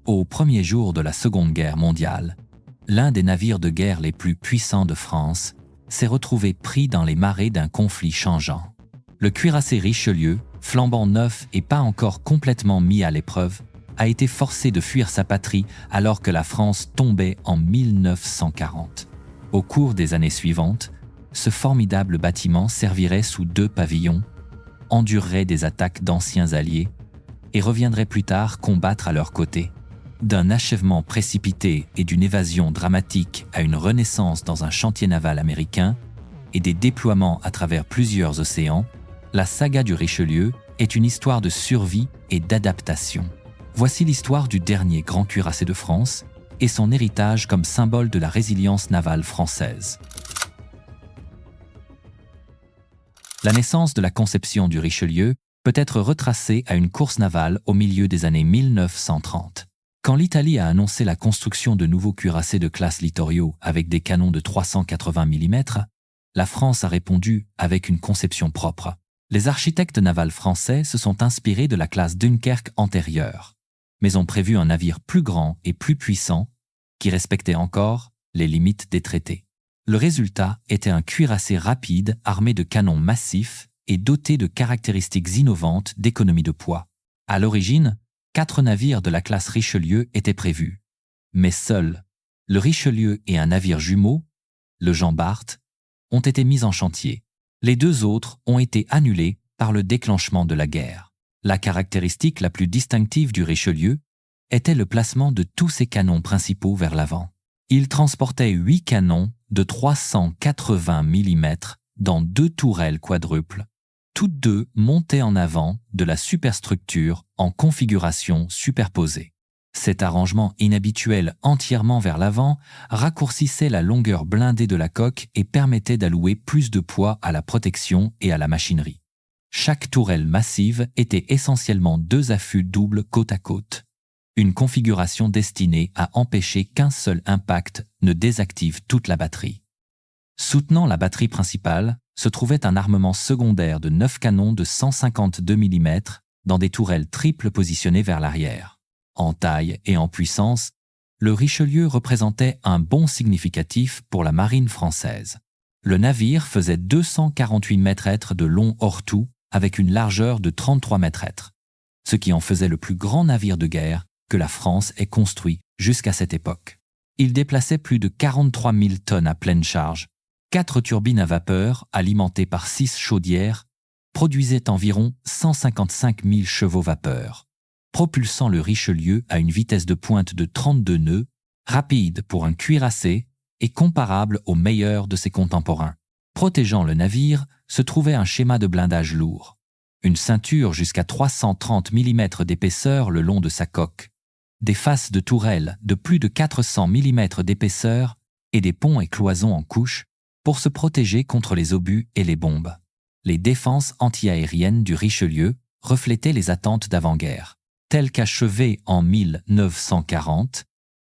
Aux premiers jours de la Seconde Guerre mondiale, l'un des navires de guerre les plus puissants de France s'est retrouvé pris dans les marées d'un conflit changeant. Le cuirassé Richelieu, flambant neuf et pas encore complètement mis à l'épreuve, a été forcé de fuir sa patrie alors que la France tombait en 1940. Au cours des années suivantes, ce formidable bâtiment servirait sous 2 pavillons, endurerait des attaques d'anciens alliés et reviendrait plus tard combattre à leurs côtés. D'un achèvement précipité et d'une évasion dramatique à une renaissance dans un chantier naval américain et des déploiements à travers plusieurs océans, la saga du Richelieu est une histoire de survie et d'adaptation. Voici l'histoire du dernier grand cuirassé de France et son héritage comme symbole de la résilience navale française. La naissance de la conception du Richelieu peut être retracée à une course navale au milieu des années 1930. Quand l'Italie a annoncé la construction de nouveaux cuirassés de classe Littorio avec des canons de 380 mm, la France a répondu avec une conception propre. Les architectes navals français se sont inspirés de la classe Dunkerque antérieure, mais ont prévu un navire plus grand et plus puissant qui respectait encore les limites des traités. Le résultat était un cuirassé rapide armé de canons massifs et doté de caractéristiques innovantes d'économie de poids. À l'origine, 4 navires de la classe Richelieu étaient prévus, mais seuls le Richelieu et un navire jumeau, le Jean Bart, ont été mis en chantier. Les 2 autres ont été annulés par le déclenchement de la guerre. La caractéristique la plus distinctive du Richelieu était le placement de tous ses canons principaux vers l'avant. Il transportait 8 canons de 380 mm dans 2 tourelles quadruples, toutes 2 montées en avant de la superstructure en configuration superposée. Cet arrangement inhabituel entièrement vers l'avant raccourcissait la longueur blindée de la coque et permettait d'allouer plus de poids à la protection et à la machinerie. Chaque tourelle massive était essentiellement 2 affûts doubles côte à côte. Une configuration destinée à empêcher qu'un seul impact ne désactive toute la batterie. Soutenant la batterie principale se trouvait un armement secondaire de 9 canons de 152 mm dans des tourelles triples positionnées vers l'arrière. En taille et en puissance, le Richelieu représentait un bond significatif pour la marine française. Le navire faisait 248 mètres de long hors tout avec une largeur de 33 mètres, ce qui en faisait le plus grand navire de guerre que la France ait construit jusqu'à cette époque. Il déplaçait plus de 43 000 tonnes à pleine charge. 4 turbines à vapeur, alimentées par 6 chaudières, produisaient environ 155 000 chevaux vapeur, propulsant le Richelieu à une vitesse de pointe de 32 nœuds, rapide pour un cuirassé et comparable au meilleur de ses contemporains. Protégeant le navire se trouvait un schéma de blindage lourd, une ceinture jusqu'à 330 mm d'épaisseur le long de sa coque, des faces de tourelles de plus de 400 mm d'épaisseur et des ponts et cloisons en couche pour se protéger contre les obus et les bombes. Les défenses antiaériennes du Richelieu reflétaient les attentes d'avant-guerre. Tel qu'achevé en 1940,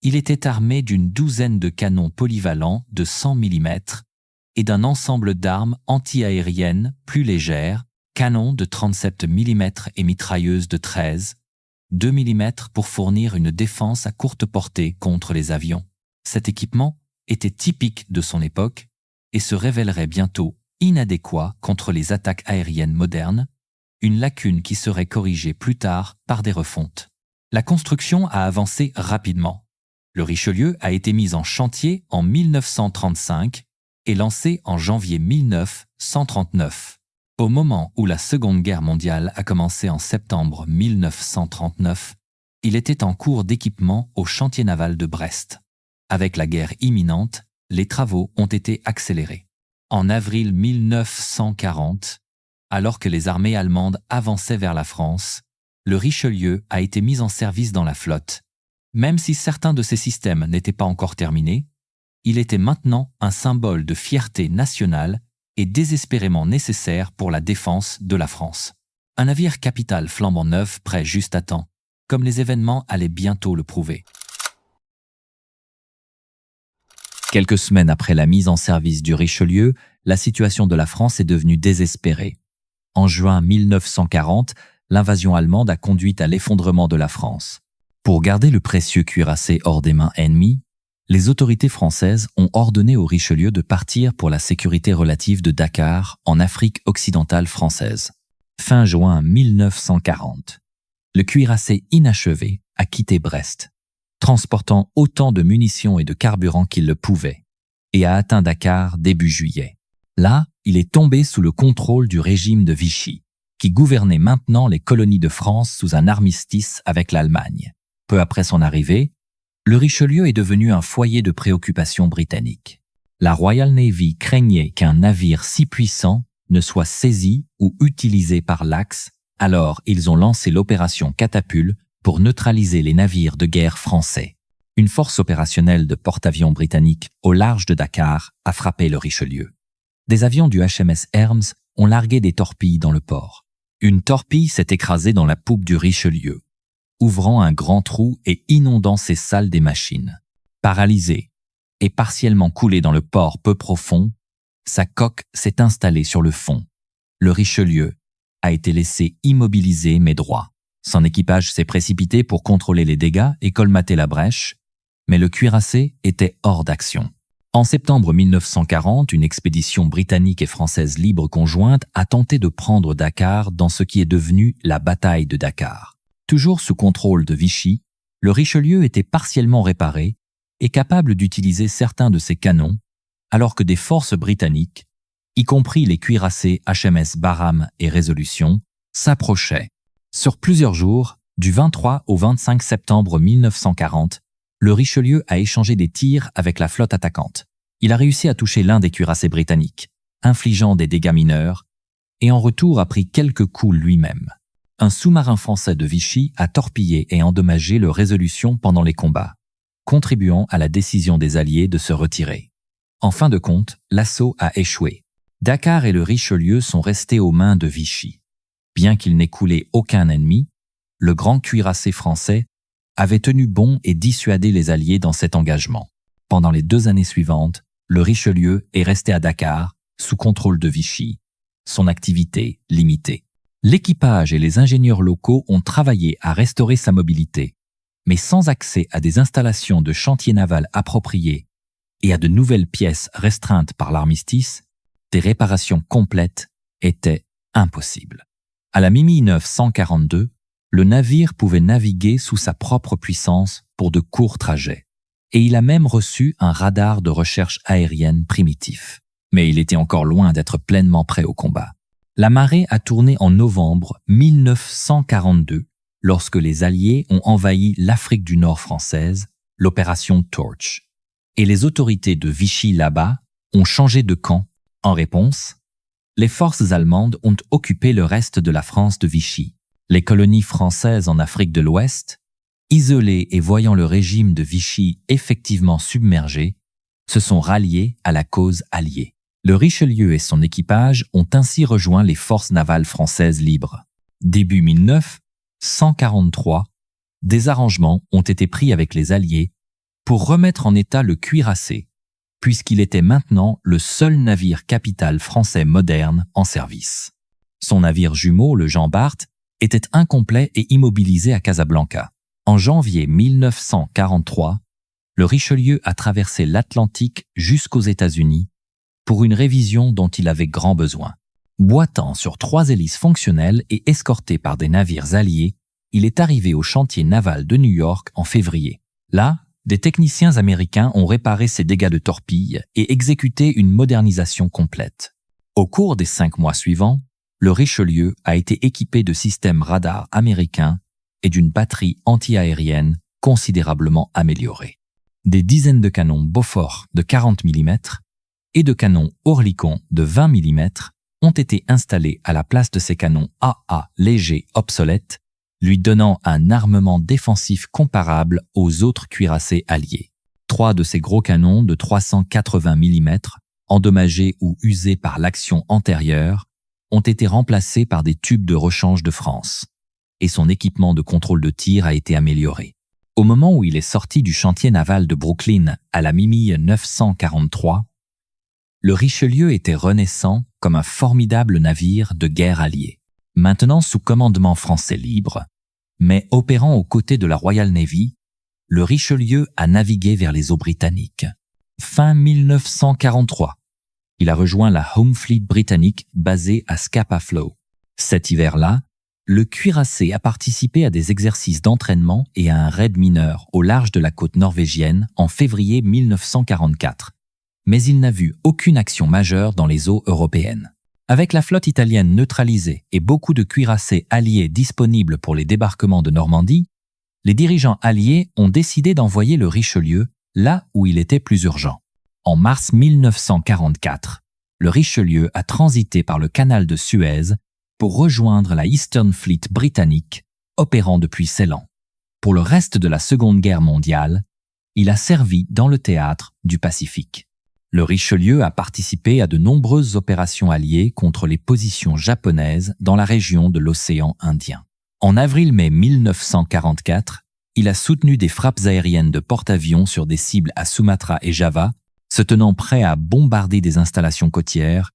il était armé d'une douzaine de canons polyvalents de 100 mm et d'un ensemble d'armes antiaériennes plus légères, canons de 37 mm et mitrailleuses de 13, 2 mm pour fournir une défense à courte portée contre les avions. Cet équipement était typique de son époque et se révélerait bientôt inadéquat contre les attaques aériennes modernes, une lacune qui serait corrigée plus tard par des refontes. La construction a avancé rapidement. Le Richelieu a été mis en chantier en 1935 et lancé en janvier 1939. Au moment où la Seconde Guerre mondiale a commencé en septembre 1939, il était en cours d'équipement au chantier naval de Brest. Avec la guerre imminente, les travaux ont été accélérés. En avril 1940, alors que les armées allemandes avançaient vers la France, le Richelieu a été mis en service dans la flotte. Même si certains de ces systèmes n'étaient pas encore terminés, il était maintenant un symbole de fierté nationale et désespérément nécessaire pour la défense de la France. Un navire capital flambant neuf prêt juste à temps, comme les événements allaient bientôt le prouver. Quelques semaines après la mise en service du Richelieu, la situation de la France est devenue désespérée. En juin 1940, l'invasion allemande a conduit à l'effondrement de la France. Pour garder le précieux cuirassé hors des mains ennemies, les autorités françaises ont ordonné au Richelieu de partir pour la sécurité relative de Dakar, en Afrique occidentale française. Fin juin 1940. Le cuirassé inachevé a quitté Brest, transportant autant de munitions et de carburant qu'il le pouvait, et a atteint Dakar début juillet. Là, il est tombé sous le contrôle du régime de Vichy, qui gouvernait maintenant les colonies de France sous un armistice avec l'Allemagne. Peu après son arrivée, le Richelieu est devenu un foyer de préoccupation britannique. La Royal Navy craignait qu'un navire si puissant ne soit saisi ou utilisé par l'Axe, alors ils ont lancé l'opération Catapulte pour neutraliser les navires de guerre français. Une force opérationnelle de porte-avions britanniques au large de Dakar a frappé le Richelieu. Des avions du HMS Hermes ont largué des torpilles dans le port. Une torpille s'est écrasée dans la poupe du Richelieu, ouvrant un grand trou et inondant ses salles des machines. Paralysé et partiellement coulé dans le port peu profond, sa coque s'est installée sur le fond. Le Richelieu a été laissé immobilisé mais droit. Son équipage s'est précipité pour contrôler les dégâts et colmater la brèche, mais le cuirassé était hors d'action. En septembre 1940, une expédition britannique et française libre conjointe a tenté de prendre Dakar dans ce qui est devenu la bataille de Dakar. Toujours sous contrôle de Vichy, le Richelieu était partiellement réparé et capable d'utiliser certains de ses canons, alors que des forces britanniques, y compris les cuirassés HMS Barham et Résolution, s'approchaient. Sur plusieurs jours, du 23 au 25 septembre 1940, le Richelieu a échangé des tirs avec la flotte attaquante. Il a réussi à toucher l'un des cuirassés britanniques, infligeant des dégâts mineurs, et en retour a pris quelques coups lui-même. Un sous-marin français de Vichy a torpillé et endommagé le Résolution pendant les combats, contribuant à la décision des Alliés de se retirer. En fin de compte, l'assaut a échoué. Dakar et le Richelieu sont restés aux mains de Vichy. Bien qu'il n'ait coulé aucun ennemi, le grand cuirassé français avait tenu bon et dissuadé les Alliés dans cet engagement. Pendant les 2 années suivantes, le Richelieu est resté à Dakar, sous contrôle de Vichy, son activité limitée. L'équipage et les ingénieurs locaux ont travaillé à restaurer sa mobilité, mais sans accès à des installations de chantier naval appropriées et à de nouvelles pièces restreintes par l'armistice, des réparations complètes étaient impossibles. À la mi-1942, le navire pouvait naviguer sous sa propre puissance pour de courts trajets, et il a même reçu un radar de recherche aérienne primitif. Mais il était encore loin d'être pleinement prêt au combat. La marée a tourné en novembre 1942, lorsque les Alliés ont envahi l'Afrique du Nord française, l'opération Torch. Et les autorités de Vichy là-bas ont changé de camp. En réponse, les forces allemandes ont occupé le reste de la France de Vichy. Les colonies françaises en Afrique de l'Ouest, isolées et voyant le régime de Vichy effectivement submergé, se sont ralliées à la cause alliée. Le Richelieu et son équipage ont ainsi rejoint les forces navales françaises libres. Début 1943, des arrangements ont été pris avec les Alliés pour remettre en état le cuirassé, puisqu'il était maintenant le seul navire capital français moderne en service. Son navire jumeau, le Jean Bart, était incomplet et immobilisé à Casablanca. En janvier 1943, le Richelieu a traversé l'Atlantique jusqu'aux États-Unis pour une révision dont il avait grand besoin. Boitant sur 3 hélices fonctionnelles et escorté par des navires alliés, il est arrivé au chantier naval de New York en février. Là, des techniciens américains ont réparé ses dégâts de torpilles et exécuté une modernisation complète. Au cours des 5 mois suivants, le Richelieu a été équipé de systèmes radars américains et d'une batterie anti-aérienne considérablement améliorée. Des dizaines de canons Beaufort de 40 mm et de canons Oerlikon de 20 mm ont été installés à la place de ces canons AA légers obsolètes, lui donnant un armement défensif comparable aux autres cuirassés alliés. 3 de ces gros canons de 380 mm, endommagés ou usés par l'action antérieure, ont été remplacés par des tubes de rechange de France, et son équipement de contrôle de tir a été amélioré. Au moment où il est sorti du chantier naval de Brooklyn à la mi-1943, le Richelieu était renaissant comme un formidable navire de guerre allié. Maintenant sous commandement français libre, Mais opérant aux côtés de la Royal Navy, le Richelieu a navigué vers les eaux britanniques. Fin 1943, il a rejoint la Home Fleet britannique basée à Scapa Flow. Cet hiver-là, le cuirassé a participé à des exercices d'entraînement et à un raid mineur au large de la côte norvégienne en février 1944. Mais il n'a vu aucune action majeure dans les eaux européennes. Avec la flotte italienne neutralisée et beaucoup de cuirassés alliés disponibles pour les débarquements de Normandie, les dirigeants alliés ont décidé d'envoyer le Richelieu là où il était plus urgent. En mars 1944, le Richelieu a transité par le canal de Suez pour rejoindre la Eastern Fleet britannique, opérant depuis Ceylan. Pour le reste de la Seconde Guerre mondiale, il a servi dans le théâtre du Pacifique. Le Richelieu a participé à de nombreuses opérations alliées contre les positions japonaises dans la région de l'océan Indien. En avril-mai 1944, il a soutenu des frappes aériennes de porte-avions sur des cibles à Sumatra et Java, se tenant prêt à bombarder des installations côtières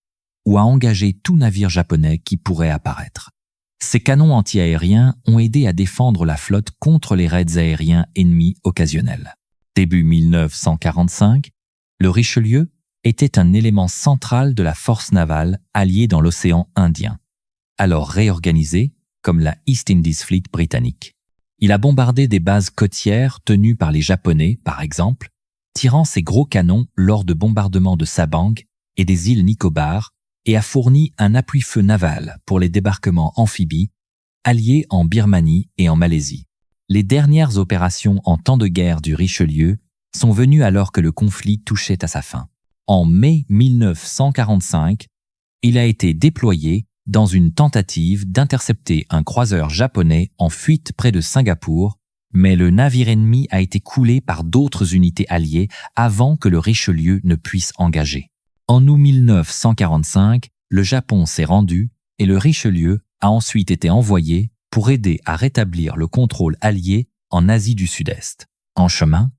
ou à engager tout navire japonais qui pourrait apparaître. Ces canons antiaériens ont aidé à défendre la flotte contre les raids aériens ennemis occasionnels. Début 1945, le Richelieu était un élément central de la force navale alliée dans l'océan Indien, alors réorganisée comme la East Indies Fleet britannique. Il a bombardé des bases côtières tenues par les Japonais, par exemple, tirant ses gros canons lors de bombardements de Sabang et des îles Nicobar, et a fourni un appui-feu naval pour les débarquements amphibies alliés en Birmanie et en Malaisie. Les dernières opérations en temps de guerre du Richelieu sont venues alors que le conflit touchait à sa fin. En mai 1945, il a été déployé dans une tentative d'intercepter un croiseur japonais en fuite près de Singapour, mais le navire ennemi a été coulé par d'autres unités alliées avant que le Richelieu ne puisse engager. En août 1945, le Japon s'est rendu et le Richelieu a ensuite été envoyé pour aider à rétablir le contrôle allié en Asie du Sud-Est. En chemin,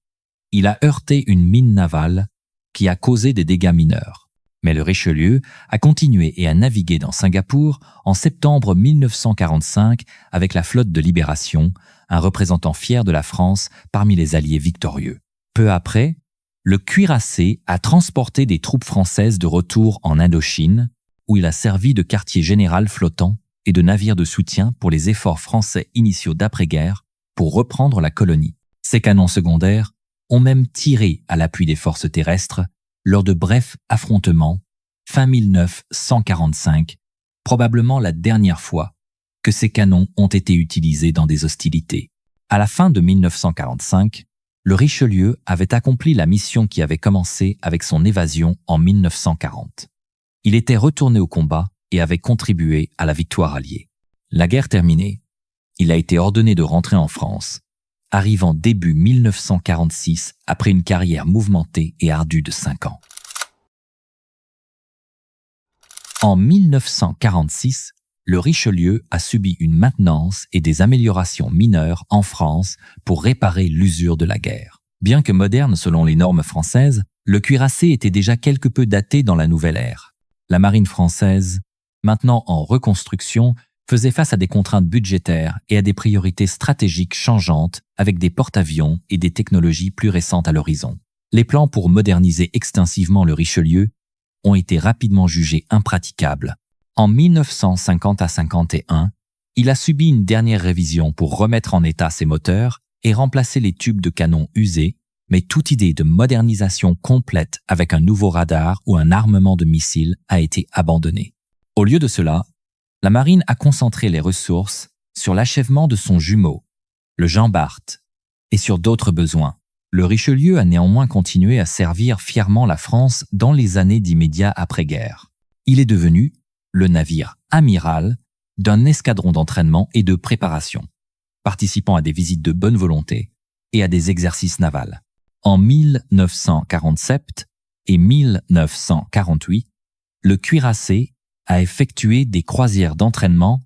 il a heurté une mine navale qui a causé des dégâts mineurs. Mais le Richelieu a continué et a navigué dans Singapour en septembre 1945 avec la flotte de Libération, un représentant fier de la France parmi les alliés victorieux. Peu après, le cuirassé a transporté des troupes françaises de retour en Indochine, où il a servi de quartier général flottant et de navire de soutien pour les efforts français initiaux d'après-guerre pour reprendre la colonie. Ces canons secondaires ont même tiré à l'appui des forces terrestres lors de brefs affrontements fin 1945, probablement la dernière fois que ces canons ont été utilisés dans des hostilités. À la fin de 1945, le Richelieu avait accompli la mission qui avait commencé avec son évasion en 1940. Il était retourné au combat et avait contribué à la victoire alliée. La guerre terminée, il a été ordonné de rentrer en France, arrivant début 1946 après une carrière mouvementée et ardue de 5 ans. En 1946, le Richelieu a subi une maintenance et des améliorations mineures en France pour réparer l'usure de la guerre. Bien que moderne selon les normes françaises, le cuirassé était déjà quelque peu daté dans la nouvelle ère. La marine française, maintenant en reconstruction, faisait face à des contraintes budgétaires et à des priorités stratégiques changeantes avec des porte-avions et des technologies plus récentes à l'horizon. Les plans pour moderniser extensivement le Richelieu ont été rapidement jugés impraticables. En 1950 à 51, il a subi une dernière révision pour remettre en état ses moteurs et remplacer les tubes de canon usés, mais toute idée de modernisation complète avec un nouveau radar ou un armement de missiles a été abandonnée. Au lieu de cela, la marine a concentré les ressources sur l'achèvement de son jumeau, le Jean Bart, et sur d'autres besoins. Le Richelieu a néanmoins continué à servir fièrement la France dans les années d'immédiat après-guerre. Il est devenu le navire amiral d'un escadron d'entraînement et de préparation, participant à des visites de bonne volonté et à des exercices navals. En 1947 et 1948, le cuirassé a effectué des croisières d'entraînement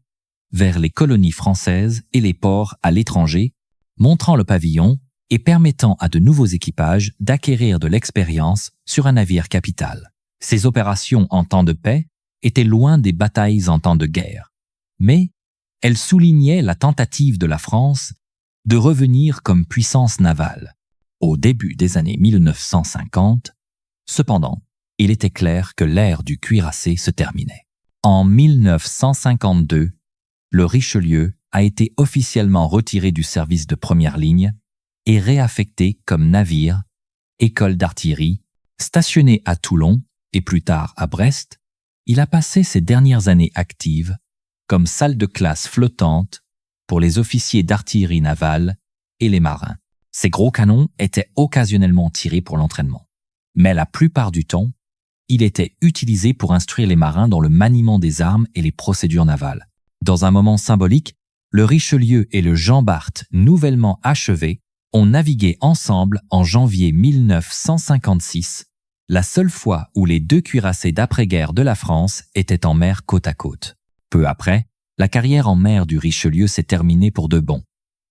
vers les colonies françaises et les ports à l'étranger, montrant le pavillon et permettant à de nouveaux équipages d'acquérir de l'expérience sur un navire capital. Ces opérations en temps de paix étaient loin des batailles en temps de guerre, mais Elle soulignait la tentative de la France de revenir comme puissance navale. Au début des années 1950, cependant, il était clair que l'ère du cuirassé se terminait. En 1952, le Richelieu a été officiellement retiré du service de première ligne et réaffecté comme navire, école d'artillerie, stationné à Toulon et plus tard à Brest. Il a passé ses dernières années actives comme salle de classe flottante pour les officiers d'artillerie navale et les marins. Ces gros canons étaient occasionnellement tirés pour l'entraînement, mais la plupart du temps, il était utilisé pour instruire les marins dans le maniement des armes et les procédures navales. Dans un moment symbolique, le Richelieu et le Jean Bart, nouvellement achevés, ont navigué ensemble en janvier 1956, la seule fois où les deux cuirassés d'après-guerre de la France étaient en mer côte à côte. Peu après, la carrière en mer du Richelieu s'est terminée pour de bon.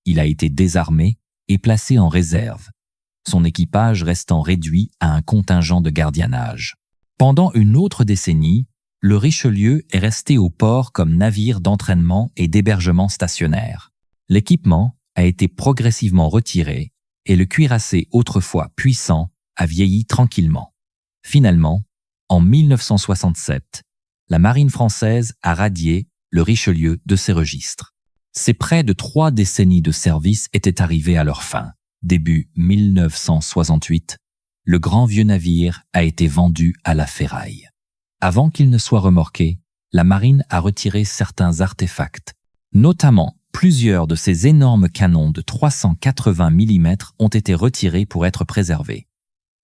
Il a été désarmé et placé en réserve, son équipage restant réduit à un contingent de gardiennage. Pendant une autre décennie, le Richelieu est resté au port comme navire d'entraînement et d'hébergement stationnaire. L'équipement a été progressivement retiré et le cuirassé autrefois puissant a vieilli tranquillement. Finalement, en 1967, la marine française a radié le Richelieu de ses registres. Ces près de 3 décennies de service étaient arrivées à leur fin. Début 1968, le grand vieux navire a été vendu à la ferraille. Avant qu'il ne soit remorqué, la marine a retiré certains artefacts. Notamment, plusieurs de ces énormes canons de 380 mm ont été retirés pour être préservés.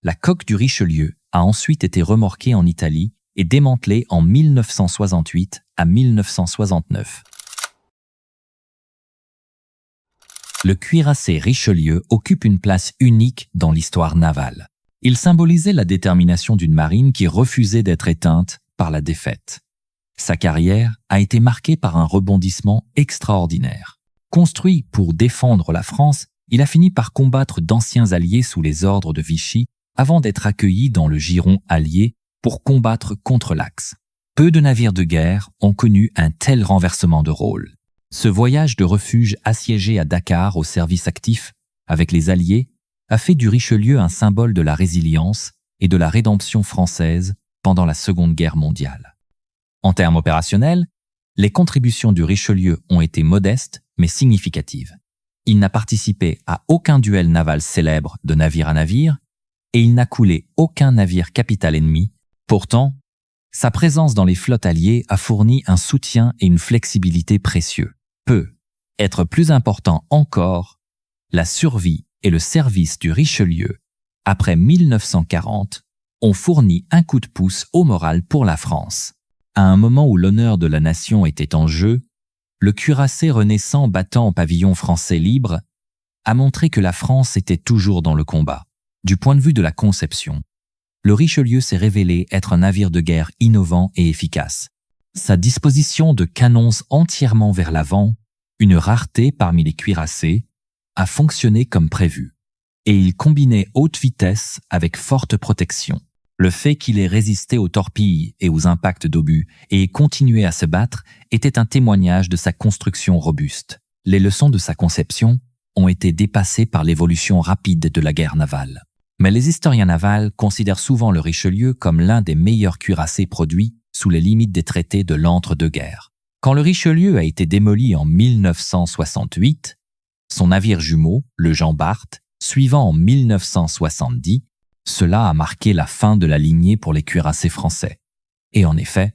La coque du Richelieu a ensuite été remorquée en Italie et démantelée en 1968 à 1969. Le cuirassé Richelieu occupe une place unique dans l'histoire navale. Il symbolisait la détermination d'une marine qui refusait d'être éteinte par la défaite. Sa carrière a été marquée par un rebondissement extraordinaire. Construit pour défendre la France, il a fini par combattre d'anciens alliés sous les ordres de Vichy avant d'être accueilli dans le giron allié pour combattre contre l'Axe. Peu de navires de guerre ont connu un tel renversement de rôle. Ce voyage de refuge assiégé à Dakar au service actif avec les Alliés a fait du Richelieu un symbole de la résilience et de la rédemption française pendant la Seconde Guerre mondiale. En termes opérationnels, les contributions du Richelieu ont été modestes mais significatives. Il n'a participé à aucun duel naval célèbre de navire à navire et il n'a coulé aucun navire capital ennemi. Pourtant, sa présence dans les flottes alliées a fourni un soutien et une flexibilité précieux. Peut être plus important encore, la survie et le service du Richelieu, après 1940, ont fourni un coup de pouce au moral pour la France. À un moment où l'honneur de la nation était en jeu, le cuirassé renaissant battant au pavillon français libre a montré que la France était toujours dans le combat. Du point de vue de la conception, le Richelieu s'est révélé être un navire de guerre innovant et efficace. Sa disposition de canons entièrement vers l'avant, une rareté parmi les cuirassés, a fonctionné comme prévu. Et il combinait haute vitesse avec forte protection. Le fait qu'il ait résisté aux torpilles et aux impacts d'obus et ait continué à se battre était un témoignage de sa construction robuste. Les leçons de sa conception ont été dépassées par l'évolution rapide de la guerre navale. Mais les historiens navals considèrent souvent le Richelieu comme l'un des meilleurs cuirassés produits sous les limites des traités de l'entre-deux-guerres. Quand le Richelieu a été démoli en 1968, son navire jumeau, le Jean Bart, suivant en 1970, cela a marqué la fin de la lignée pour les cuirassés français. Et en effet,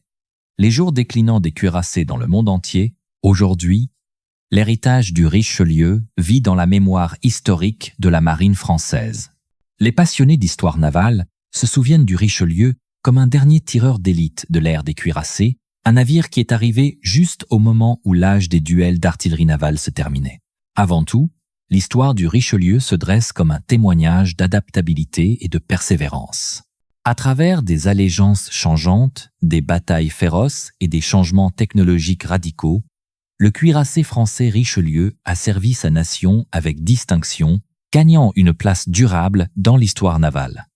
les jours déclinants des cuirassés dans le monde entier, aujourd'hui, l'héritage du Richelieu vit dans la mémoire historique de la marine française. Les passionnés d'histoire navale se souviennent du Richelieu comme un dernier tireur d'élite de l'ère des cuirassés, un navire qui est arrivé juste au moment où l'âge des duels d'artillerie navale se terminait. Avant tout, l'histoire du Richelieu se dresse comme un témoignage d'adaptabilité et de persévérance. À travers des allégeances changeantes, des batailles féroces et des changements technologiques radicaux, le cuirassé français Richelieu a servi sa nation avec distinction, gagnant une place durable dans l'histoire navale.